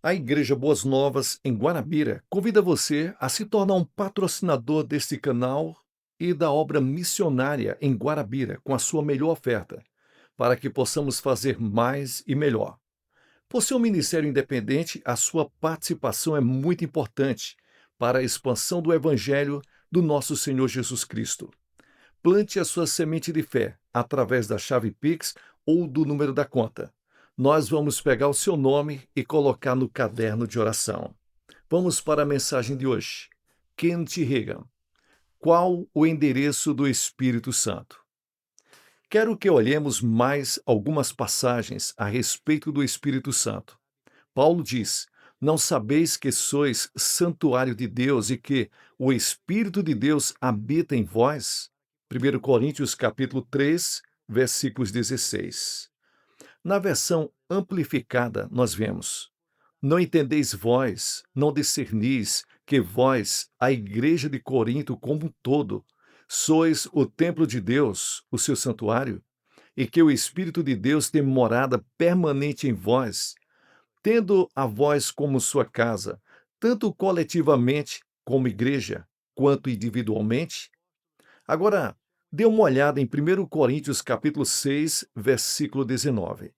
A Igreja Boas Novas, em Guarabira, convida você a se tornar um patrocinador deste canal e da obra missionária em Guarabira com a sua melhor oferta, para que possamos fazer mais e melhor. Por ser um ministério independente, a sua participação é muito importante para a expansão do Evangelho do nosso Senhor Jesus Cristo. Plante a sua semente de fé através da chave Pix ou do número da conta. Nós vamos pegar o seu nome e colocar no caderno de oração. Vamos para a mensagem de hoje. Kenneth Reagan. Qual o endereço do Espírito Santo? Quero que olhemos mais algumas passagens a respeito do Espírito Santo. Paulo diz: Não sabeis que sois santuário de Deus e que o Espírito de Deus habita em vós? 1 Coríntios capítulo 3, versículos 16. Na versão amplificada, nós vemos: Não entendeis vós, não discernis que vós, a igreja de Corinto como um todo, sois o templo de Deus, o seu santuário, e que o Espírito de Deus tem morada permanente em vós, tendo a vós como sua casa, tanto coletivamente como igreja, quanto individualmente? Agora, dê uma olhada em 1 Coríntios capítulo 6, versículo 19.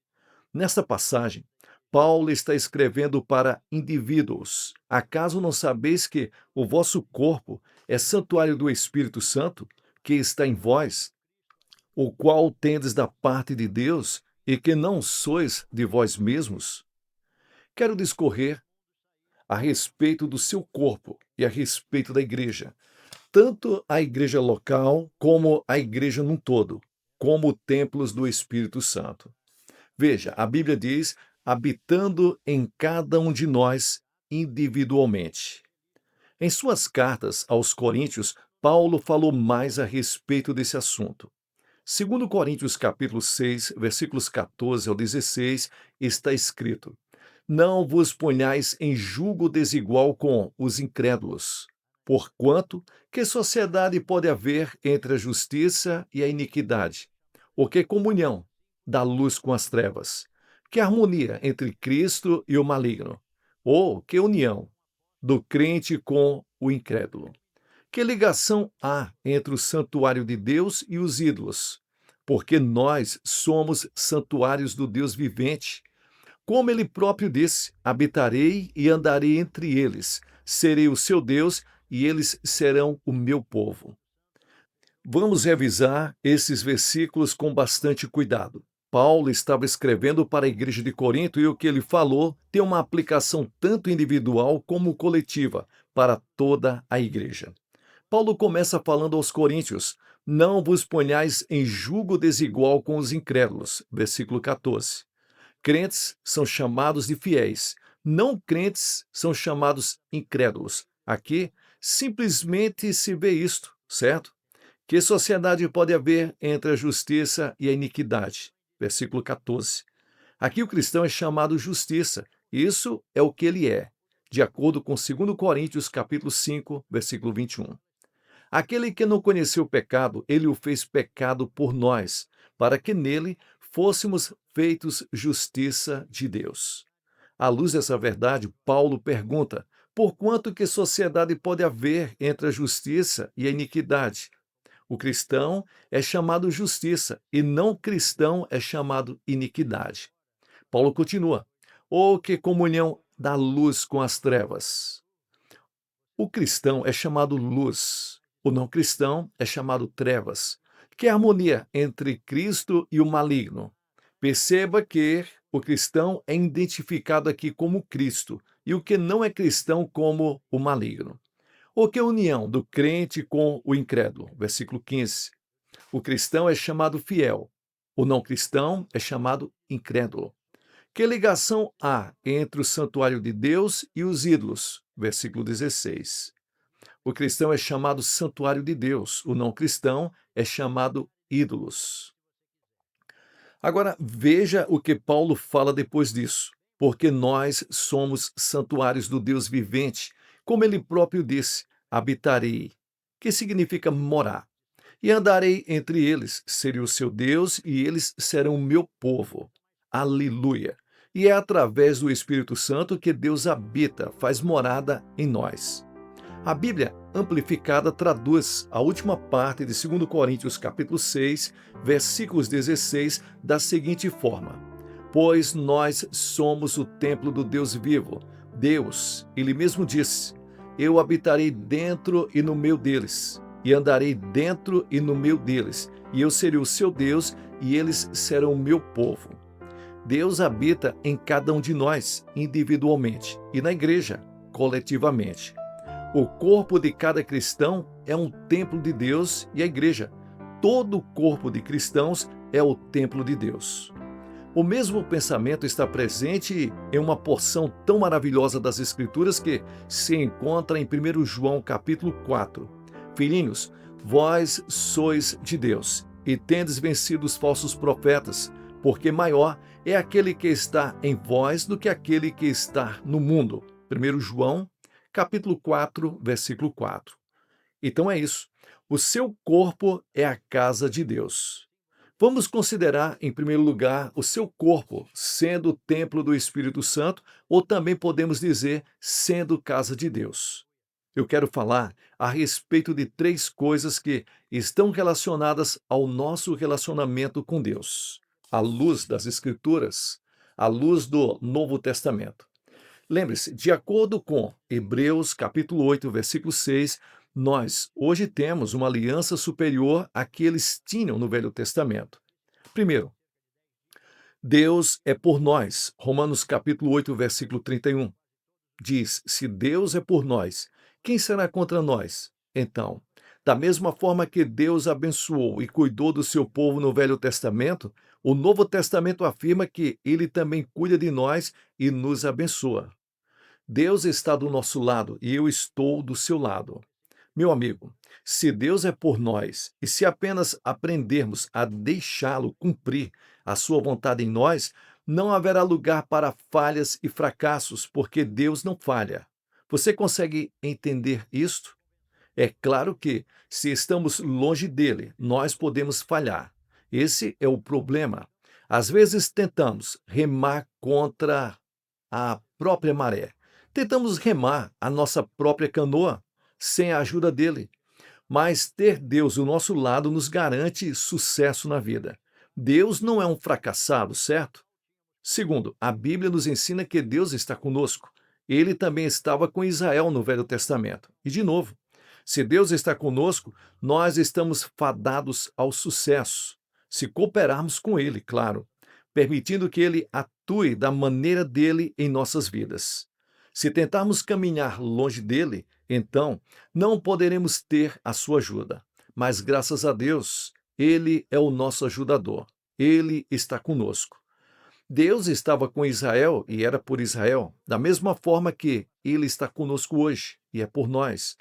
Nesta passagem, Paulo está escrevendo para indivíduos. Acaso não sabeis que o vosso corpo é santuário do Espírito Santo, que está em vós, o qual tendes da parte de Deus, e que não sois de vós mesmos? Quero discorrer a respeito do seu corpo e a respeito da igreja, tanto a igreja local como a igreja num todo, como templos do Espírito Santo. Veja, a Bíblia diz: habitando em cada um de nós individualmente. Em suas cartas aos Coríntios, Paulo falou mais a respeito desse assunto. Segundo Coríntios capítulo 6, versículos 14 ao 16, está escrito: Não vos ponhais em julgo desigual com os incrédulos, porquanto que sociedade pode haver entre a justiça e a iniquidade? Ou que comunhão da luz com as trevas? Que harmonia entre Cristo e o maligno? Ou que união do crente com o incrédulo? Que ligação há entre o santuário de Deus e os ídolos? Porque nós somos santuários do Deus vivente. Como ele próprio disse: habitarei e andarei entre eles, serei o seu Deus e eles serão o meu povo. Vamos revisar esses versículos com bastante cuidado. Paulo estava escrevendo para a igreja de Corinto e o que ele falou tem uma aplicação tanto individual como coletiva para toda a igreja. Paulo começa falando aos coríntios: Não vos ponhais em julgo desigual com os incrédulos. Versículo 14. Crentes são chamados de fiéis, não crentes são chamados incrédulos. Aqui simplesmente se vê isto, certo? Que sociedade pode haver entre a justiça e a iniquidade? Versículo 14. Aqui o cristão é chamado justiça. Isso é o que ele é, de acordo com 2 Coríntios capítulo 5, versículo 21. Aquele que não conheceu o pecado, ele o fez pecado por nós, para que nele fôssemos feitos justiça de Deus. À luz dessa verdade, Paulo pergunta: por quanto que sociedade pode haver entre a justiça e a iniquidade? O cristão é chamado justiça e não cristão é chamado iniquidade. Paulo continua: ou que comunhão da luz com as trevas? O cristão é chamado luz, o não cristão é chamado trevas. Que harmonia entre Cristo e o maligno? Perceba que o cristão é identificado aqui como Cristo e o que não é cristão como o maligno. O que é a união do crente com o incrédulo? Versículo 15. O cristão é chamado fiel, o não cristão é chamado incrédulo. Que ligação há entre o santuário de Deus e os ídolos? Versículo 16. O cristão é chamado santuário de Deus, o não cristão é chamado ídolos. Agora, veja o que Paulo fala depois disso. Porque nós somos santuários do Deus vivente, como ele próprio disse: habitarei, que significa morar, e andarei entre eles, serei o seu Deus e eles serão o meu povo. Aleluia! E é através do Espírito Santo que Deus habita, faz morada em nós. A Bíblia Amplificada traduz a última parte de 2 Coríntios capítulo 6, versículos 16, da seguinte forma: Pois nós somos o templo do Deus vivo. Deus, ele mesmo disse: Eu habitarei dentro e no meio deles, e andarei dentro e no meio deles, e eu serei o seu Deus, e eles serão o meu povo. Deus habita em cada um de nós, individualmente, e na igreja, coletivamente. O corpo de cada cristão é um templo de Deus e a igreja, todo o corpo de cristãos é o templo de Deus. O mesmo pensamento está presente em uma porção tão maravilhosa das Escrituras que se encontra em 1 João capítulo 4. Filhinhos, vós sois de Deus e tendes vencido os falsos profetas, porque maior é aquele que está em vós do que aquele que está no mundo. 1 João capítulo 4, versículo 4. Então é isso. O seu corpo é a casa de Deus. Vamos considerar, em primeiro lugar, o seu corpo sendo o templo do Espírito Santo, ou também podemos dizer, sendo casa de Deus. Eu quero falar a respeito de 3 coisas que estão relacionadas ao nosso relacionamento com Deus, à luz das Escrituras, à luz do Novo Testamento. Lembre-se, de acordo com Hebreus capítulo 8, versículo 6, nós hoje temos uma aliança superior à que eles tinham no Velho Testamento. Primeiro, Deus é por nós. Romanos capítulo 8, versículo 31. Diz: se Deus é por nós, quem será contra nós? Então, da mesma forma que Deus abençoou e cuidou do seu povo no Velho Testamento, o Novo Testamento afirma que ele também cuida de nós e nos abençoa. Deus está do nosso lado e eu estou do seu lado. Meu amigo, se Deus é por nós e se apenas aprendermos a deixá-lo cumprir a sua vontade em nós, não haverá lugar para falhas e fracassos, porque Deus não falha. Você consegue entender isto? É claro que, se estamos longe dele, nós podemos falhar. Esse é o problema. Às vezes tentamos remar contra a própria maré. Tentamos remar a nossa própria canoa sem a ajuda dele. Mas ter Deus do nosso lado nos garante sucesso na vida. Deus não é um fracassado, certo? Segundo, a Bíblia nos ensina que Deus está conosco. Ele também estava com Israel no Velho Testamento. E, de novo, se Deus está conosco, nós estamos fadados ao sucesso, se cooperarmos com Ele, claro, permitindo que Ele atue da maneira dele em nossas vidas. Se tentarmos caminhar longe dele, então não poderemos ter a sua ajuda. Mas graças a Deus, Ele é o nosso ajudador. Ele está conosco. Deus estava com Israel e era por Israel, da mesma forma que Ele está conosco hoje e é por nós.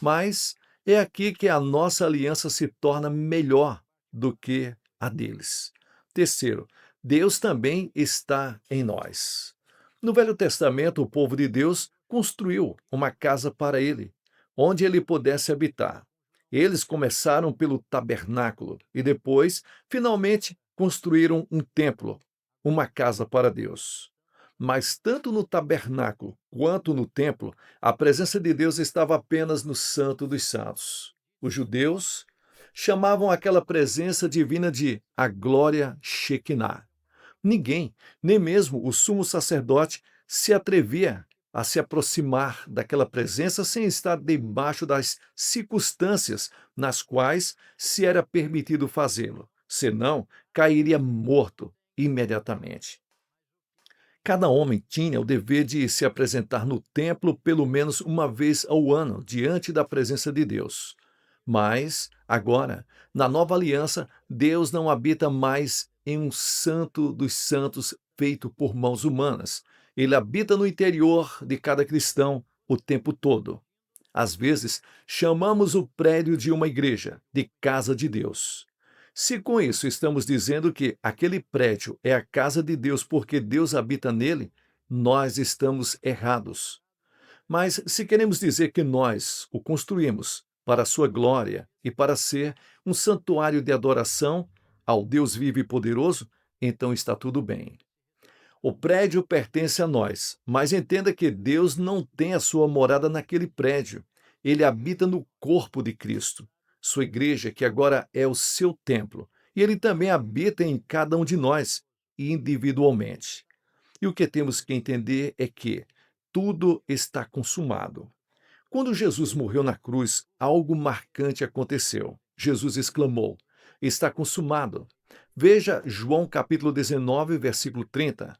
Mas é aqui que a nossa aliança se torna melhor do que a deles. Terceiro, Deus também está em nós. No Velho Testamento, o povo de Deus construiu uma casa para ele, onde ele pudesse habitar. Eles começaram pelo tabernáculo e depois, finalmente, construíram um templo, uma casa para Deus. Mas tanto no tabernáculo quanto no templo, a presença de Deus estava apenas no Santo dos Santos. Os judeus chamavam aquela presença divina de a glória Shekinah. Ninguém, nem mesmo o sumo sacerdote, se atrevia a se aproximar daquela presença sem estar debaixo das circunstâncias nas quais se era permitido fazê-lo, senão cairia morto imediatamente. Cada homem tinha o dever de se apresentar no templo pelo menos uma vez ao ano, diante da presença de Deus. Mas, agora, na nova aliança, Deus não habita mais em um santo dos santos feito por mãos humanas. Ele habita no interior de cada cristão o tempo todo. Às vezes, chamamos o prédio de uma igreja, de casa de Deus. Se com isso estamos dizendo que aquele prédio é a casa de Deus porque Deus habita nele, nós estamos errados. Mas se queremos dizer que nós o construímos para a sua glória e para ser um santuário de adoração ao Deus vivo e poderoso, então está tudo bem. O prédio pertence a nós, mas entenda que Deus não tem a sua morada naquele prédio. Ele habita no corpo de Cristo, sua igreja, que agora é o seu templo. E ele também habita em cada um de nós, individualmente. E o que temos que entender é que tudo está consumado. Quando Jesus morreu na cruz, algo marcante aconteceu. Jesus exclamou: Está consumado. Veja João capítulo 19, versículo 30.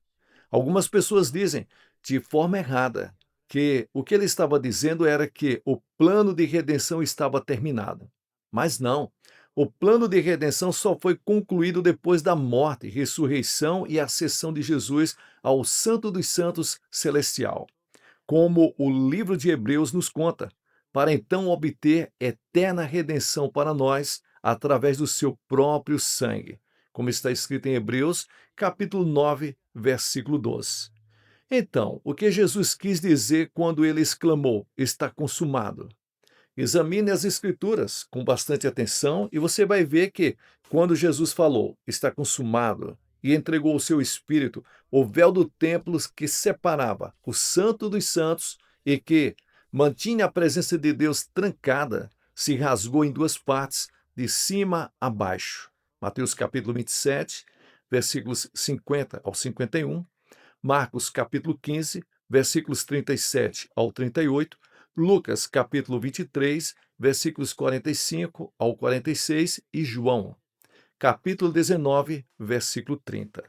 Algumas pessoas dizem, de forma errada, que o que ele estava dizendo era que o plano de redenção estava terminado. Mas não. O plano de redenção só foi concluído depois da morte, ressurreição e ascensão de Jesus ao Santo dos Santos celestial, como o livro de Hebreus nos conta, para então obter eterna redenção para nós através do seu próprio sangue, como está escrito em Hebreus, capítulo 9, versículo 12. Então, o que Jesus quis dizer quando ele exclamou: Está consumado? Examine as Escrituras com bastante atenção e você vai ver que, quando Jesus falou, está consumado, e entregou o seu Espírito, o véu do templo que separava o Santo dos Santos e que mantinha a presença de Deus trancada, se rasgou em duas partes, de cima a baixo. Mateus capítulo 27, versículos 50 ao 51, Marcos capítulo 15, versículos 37 ao 38, Lucas, capítulo 23, versículos 45 ao 46 e João, capítulo 19, versículo 30.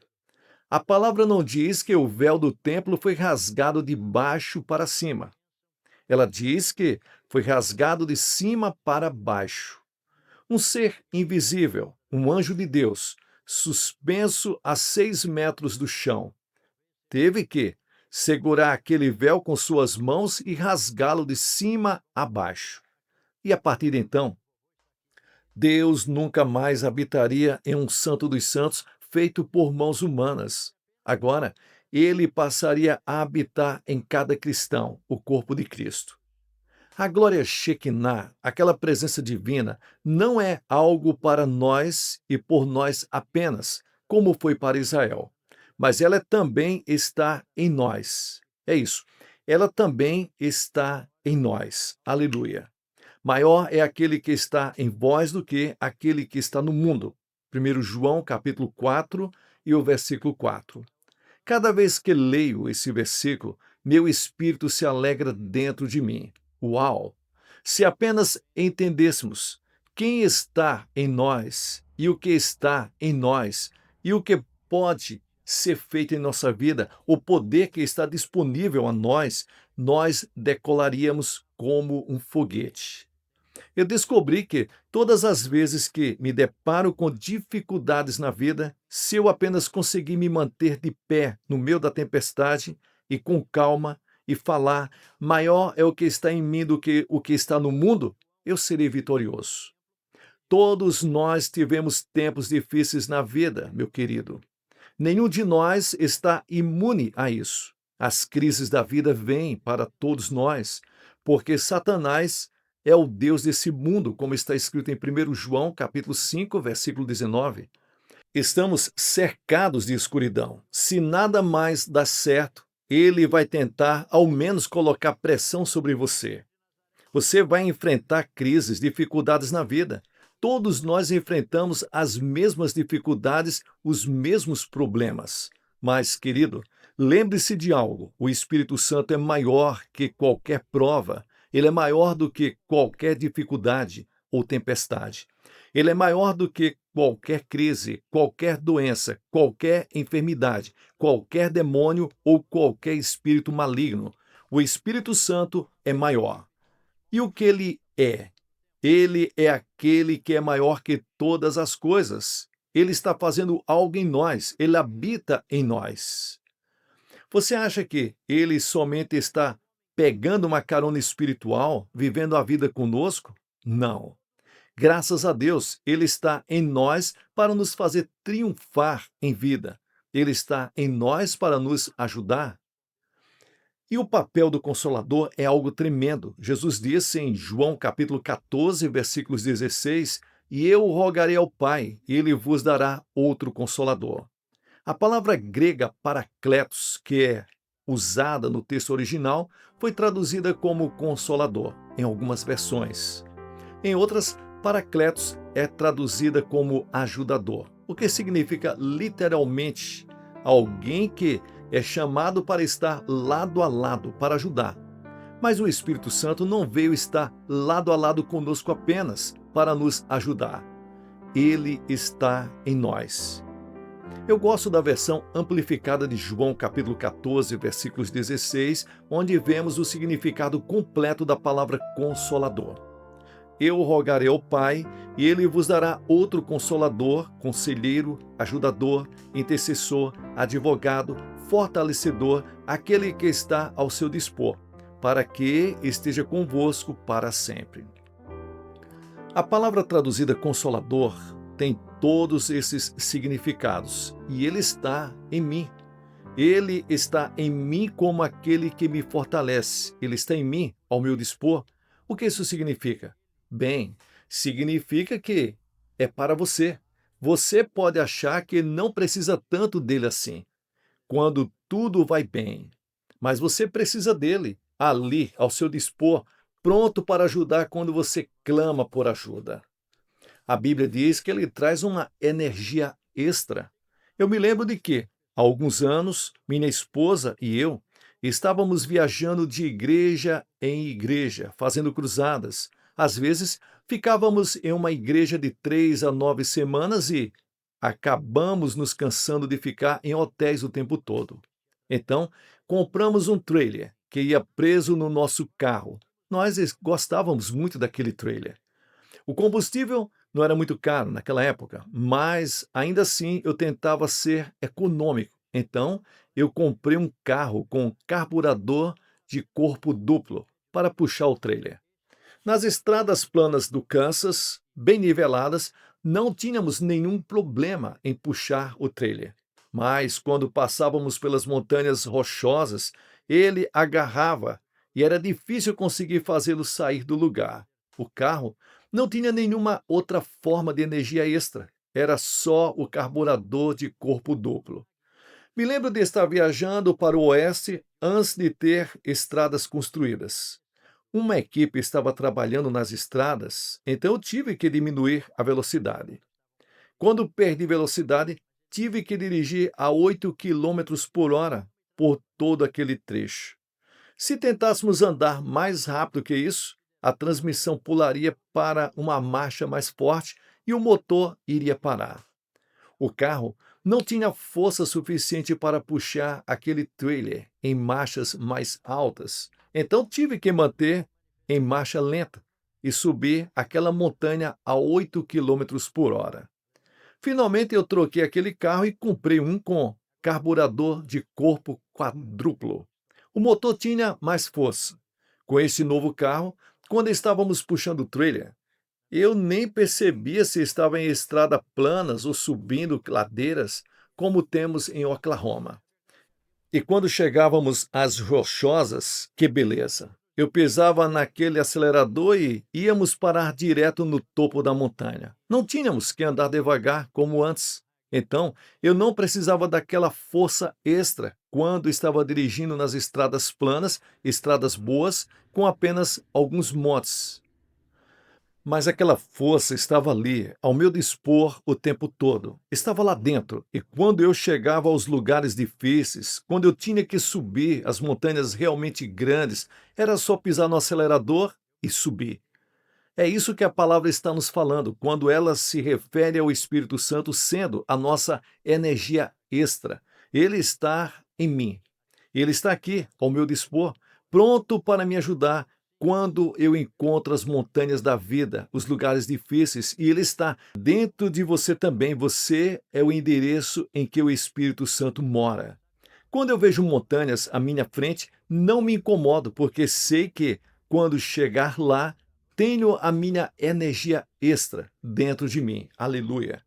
A palavra não diz que o véu do templo foi rasgado de baixo para cima. Ela diz que foi rasgado de cima para baixo. Um ser invisível, um anjo de Deus, suspenso a 6 metros do chão, teve que segurar aquele véu com suas mãos e rasgá-lo de cima a baixo. E a partir de então, Deus nunca mais habitaria em um Santo dos Santos feito por mãos humanas. Agora, ele passaria a habitar em cada cristão, o corpo de Cristo. A glória Shekinah, aquela presença divina, não é algo para nós e por nós apenas, como foi para Israel, mas ela também está em nós. É isso. Ela também está em nós. Aleluia. Maior é aquele que está em vós do que aquele que está no mundo. 1 João, capítulo 4 e o versículo 4. Cada vez que leio esse versículo, meu espírito se alegra dentro de mim. Uau! Se apenas entendêssemos quem está em nós e o que está em nós e o que pode ser feito em nossa vida, o poder que está disponível a nós, nós decolaríamos como um foguete. Eu descobri que todas as vezes que me deparo com dificuldades na vida, se eu apenas conseguir me manter de pé no meio da tempestade e com calma e falar, maior é o que está em mim do que o que está no mundo, eu serei vitorioso. Todos nós tivemos tempos difíceis na vida, meu querido. Nenhum de nós está imune a isso. As crises da vida vêm para todos nós, porque Satanás é o Deus desse mundo, como está escrito em 1 João, capítulo 5, versículo 19. Estamos cercados de escuridão. Se nada mais dá certo, ele vai tentar, ao menos, colocar pressão sobre você. Você vai enfrentar crises, dificuldades na vida. Todos nós enfrentamos as mesmas dificuldades, os mesmos problemas. Mas, querido, lembre-se de algo: o Espírito Santo é maior que qualquer prova. Ele é maior do que qualquer dificuldade ou tempestade. Ele é maior do que qualquer crise, qualquer doença, qualquer enfermidade, qualquer demônio ou qualquer espírito maligno. O Espírito Santo é maior. E o que ele é? Ele é aquele que é maior que todas as coisas. Ele está fazendo algo em nós. Ele habita em nós. Você acha que ele somente está pegando uma carona espiritual, vivendo a vida conosco? Não. Graças a Deus, ele está em nós para nos fazer triunfar em vida. Ele está em nós para nos ajudar. E o papel do Consolador é algo tremendo. Jesus disse em João capítulo 14, versículos 16, e eu rogarei ao Pai, e ele vos dará outro Consolador. A palavra grega parakletos, que é usada no texto original, foi traduzida como consolador em algumas versões. Em outras, paracletos é traduzida como ajudador, o que significa literalmente alguém que é chamado para estar lado a lado para ajudar. Mas o Espírito Santo não veio estar lado a lado conosco apenas para nos ajudar. Ele está em nós. Eu gosto da versão amplificada de João capítulo 14, versículos 16, onde vemos o significado completo da palavra consolador. Eu rogarei ao Pai, e ele vos dará outro consolador, conselheiro, ajudador, intercessor, advogado, fortalecedor, aquele que está ao seu dispor, para que esteja convosco para sempre. A palavra traduzida consolador tem todos esses significados, e ele está em mim. Ele está em mim como aquele que me fortalece. Ele está em mim, ao meu dispor. O que isso significa? Bem, significa que é para você. Você pode achar que não precisa tanto dele assim, quando tudo vai bem. Mas você precisa dele, ali, ao seu dispor, pronto para ajudar quando você clama por ajuda. A Bíblia diz que ele traz uma energia extra. Eu me lembro de que, há alguns anos, minha esposa e eu estávamos viajando de igreja em igreja, fazendo cruzadas. Às vezes, ficávamos em uma igreja de 3 a 9 semanas e acabamos nos cansando de ficar em hotéis o tempo todo. Então, compramos um trailer que ia preso no nosso carro. Nós gostávamos muito daquele trailer. O combustível não era muito caro naquela época, mas ainda assim eu tentava ser econômico. Então, eu comprei um carro com carburador de corpo duplo para puxar o trailer. Nas estradas planas do Kansas, bem niveladas, não tínhamos nenhum problema em puxar o trailer. Mas quando passávamos pelas montanhas rochosas, ele agarrava e era difícil conseguir fazê-lo sair do lugar. O carro não tinha nenhuma outra forma de energia extra, era só o carburador de corpo duplo. Me lembro de estar viajando para o oeste antes de ter estradas construídas. Uma equipe estava trabalhando nas estradas, então eu tive que diminuir a velocidade. Quando perdi velocidade, tive que dirigir a 8 km/h por todo aquele trecho. Se tentássemos andar mais rápido que isso, a transmissão pularia para uma marcha mais forte e o motor iria parar. O carro não tinha força suficiente para puxar aquele trailer em marchas mais altas, então tive que manter em marcha lenta e subir aquela montanha a 8 km/h. Finalmente eu troquei aquele carro e comprei um com carburador de corpo quadruplo. O motor tinha mais força. Com esse novo carro, quando estávamos puxando o trailer, eu nem percebia se estava em estrada planas ou subindo ladeiras, como temos em Oklahoma. E quando chegávamos às rochosas, que beleza! Eu pisava naquele acelerador e íamos parar direto no topo da montanha. Não tínhamos que andar devagar como antes. Então, eu não precisava daquela força extra quando estava dirigindo nas estradas planas, estradas boas, com apenas alguns motes. Mas aquela força estava ali, ao meu dispor o tempo todo. Estava lá dentro. E quando eu chegava aos lugares difíceis, quando eu tinha que subir as montanhas realmente grandes, era só pisar no acelerador e subir. É isso que a palavra está nos falando, quando ela se refere ao Espírito Santo sendo a nossa energia extra. Ele está em mim. Ele está aqui, ao meu dispor, pronto para me ajudar quando eu encontro as montanhas da vida, os lugares difíceis, e Ele está dentro de você também. Você é o endereço em que o Espírito Santo mora. Quando eu vejo montanhas à minha frente, não me incomodo, porque sei que, quando chegar lá, tenho a minha energia extra dentro de mim. Aleluia.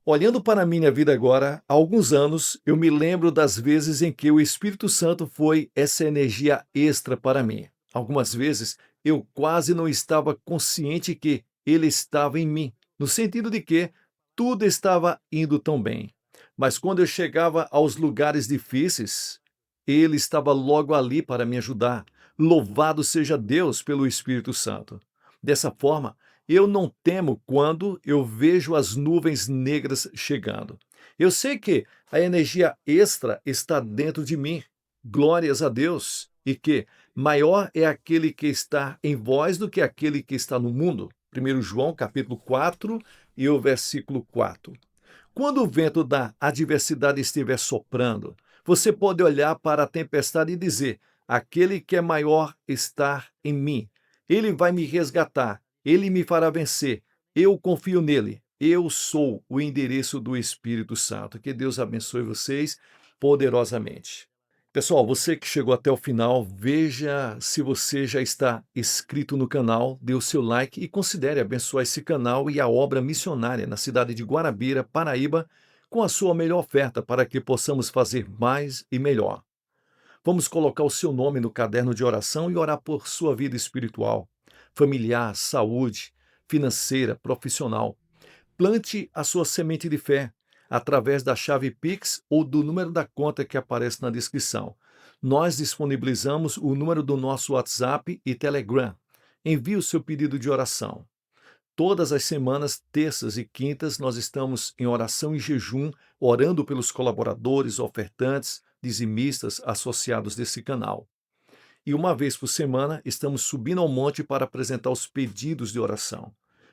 Olhando para a minha vida agora, há alguns anos, eu me lembro das vezes em que o Espírito Santo foi essa energia extra para mim. Algumas vezes eu quase não estava consciente que ele estava em mim, no sentido de que tudo estava indo tão bem. Mas quando eu chegava aos lugares difíceis, ele estava logo ali para me ajudar. Louvado seja Deus pelo Espírito Santo. Dessa forma, eu não temo quando eu vejo as nuvens negras chegando. Eu sei que a energia extra está dentro de mim. Glórias a Deus. E que maior é aquele que está em vós do que aquele que está no mundo. 1 João, capítulo 4 e o versículo 4. Quando o vento da adversidade estiver soprando, você pode olhar para a tempestade e dizer: aquele que é maior está em mim. Ele vai me resgatar, ele me fará vencer. Eu confio nele. Eu sou o endereço do Espírito Santo. Que Deus abençoe vocês poderosamente. Pessoal, você que chegou até o final, veja se você já está inscrito no canal, dê o seu like e considere abençoar esse canal e a obra missionária na cidade de Guarabira, Paraíba, com a sua melhor oferta para que possamos fazer mais e melhor. Vamos colocar o seu nome no caderno de oração e orar por sua vida espiritual, familiar, saúde, financeira, profissional. Plante a sua semente de fé através da chave Pix ou do número da conta que aparece na descrição. Nós disponibilizamos o número do nosso WhatsApp e Telegram. Envie o seu pedido de oração. Todas as semanas, terças e quintas, nós estamos em oração e jejum, orando pelos colaboradores, ofertantes, dizimistas associados desse canal. E uma vez por semana, estamos subindo ao monte para apresentar os pedidos de oração.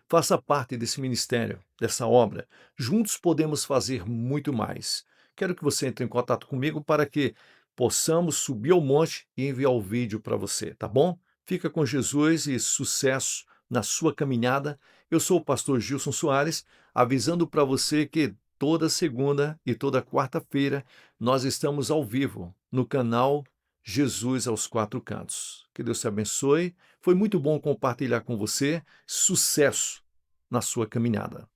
Faça parte desse ministério, dessa obra. Juntos podemos fazer muito mais. Quero que você entre em contato comigo para que possamos subir ao monte e enviar o vídeo para você, tá bom? Fica com Jesus e sucesso na sua caminhada. Eu sou o pastor Gilson Soares, avisando para você que toda segunda e toda quarta-feira nós estamos ao vivo no canal Jesus aos Quatro Cantos. Que Deus te abençoe. Foi muito bom compartilhar com você. Sucesso na sua caminhada.